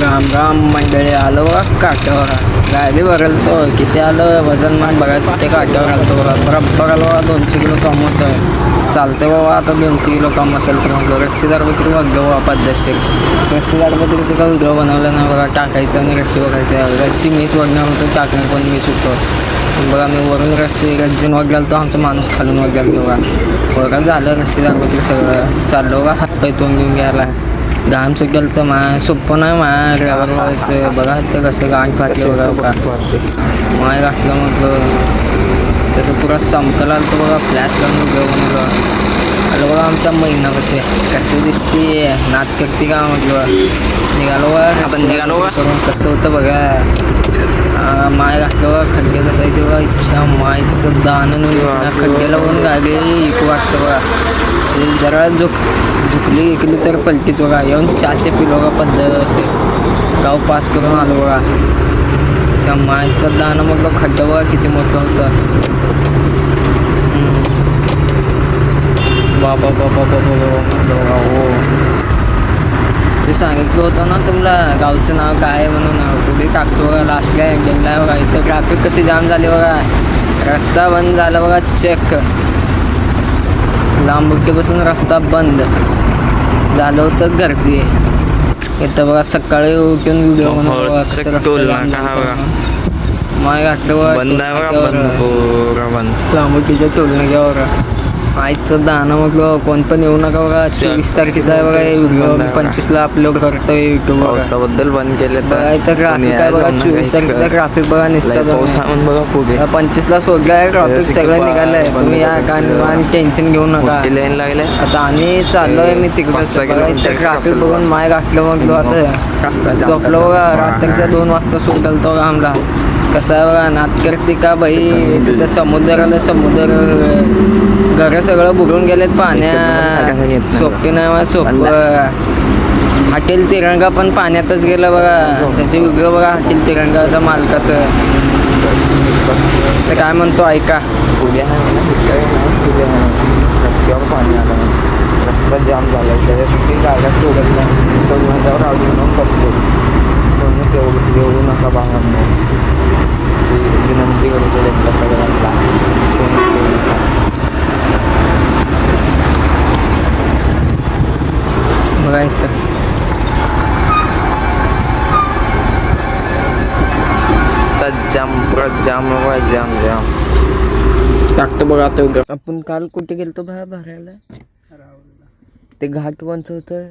राम राम मंडळी. आलो बघा काट्यावर. गाडी भरलतो किती आलं वजन मान बघायसाठी काट्यावर आलतो बघा. बरोबर आलो बघा 200 किलो कम होतं. चालतं बाबा आता 200 किलो कम असेल तर म्हटलं रस्सीदार पत्री बघलो बाबा पद्धतशीर. रस्सीदार पत्रीचं का व्हिडिओ बनवला नाही बघा. टाकायचं आणि रस्सी बघायचं. रस्सी मीच बघणार होतो, टाकणार पण मीच होतो. बघा मी वरून रस्सी रज्जीन वगैरे तो आमचा माणूस खालून वगैरे बघा. बघा झालं रस्सीदार पत्री सगळं चाललं बघा. हातपाय तोंड घेऊन घ्यायला घाम सुकेल तर माय सोपं नाही माय ड्रायव्हर व्हायचं. बघा ते कसं गाण फाटलं बघा बघा माय घातलं म्हटलं त्याचं पुरा चमकला आलं बघा. फ्लॅश लावून घेऊन आलं बघा आमच्या महिना कसे दिसते नात करते का म्हटलं. निघालो बघा करून कसं होतं बघा. माय घातलं बघा. खड्डे कसं आहे ते बघा. इच्छा मायचं दान खड्डे लावून गाडी इकू वाटतं बघा. जरा झुकली इकली तर पलटीच बघा. येऊन चाते पिलो बघा पद्धत असे गाव पास करून आलो बघा. अच्छा मायचं दाणं मग खड्डं बघा किती मोठं होतं. बाबा बाबा बाबा बाबा हो ते सांगितलं होतं ना तुम्हाला गावचं नाव काय आहे म्हणून. पुढे टाकतो बघा लास्टला गेला आहे बघा. इथं ट्रॅफिक कशी जाम झाली बघा. रस्ता बंद झाला बघा. चेक लांबुकीपासून रस्ता बंद झालं होतं. गर्दी इथं बघा. सकाळी उठून व्हिडिओ माय घातलं लांबुकीच्या टोलनाक्यावर. आईचं दाणं म्हटलं कोण पण येऊ नका बघा. 24 तारखेचा आहे बघा व्हिडिओ. 25ला अपलोड करतोय युट्यूब पावसाबद्दल बंद केले तर ट्रॅफिक आहे बघा. 24 तारखेचा ट्रॅफिक बघा नुसतं. 25ला सोडलं आहे ट्रॅफिक सगळं निघालं आहे. तुम्ही या काय टेन्शन घेऊ नका. लाईन लागले आता आणि चाललोय मी तिकडं. इथं ट्रॅफिक बघून माय घातलं म्हटलं आता झोपलो बघा. रात्रीच्या 2 वाजता सोडल तो आमला. कसं आहे बघा नात करते का बाई. तिथं समुद्र आलं. समुद्र घरं सगळं बुडून गेलेत पाण्यात. सोपी नाही बघा सोपं. हॉटेल तिरंगा पण पाण्यातच गेलं बघा. त्याची व्हिडिओ बघा हॉटेल तिरंगाच्या मालकाचं. तर काय म्हणतो ऐका. रस्त्यावर पाणी आलं रस्ता जाम झाला. त्याच्यासाठी गाड्या सोडत नाही. तो माझ्यावर अडून बसलो. कोणीच येऊ नका बाहेर विनंती करतो सगळ्यांना. कोणीच येऊ नका. बघा इथं जाम पुरा जाम बघा. जाम जाम टाकतो बघा आता उद्या. आपण काल कुठे गेलतो बाहेर भरायला. ते घाट कोणचं होतं.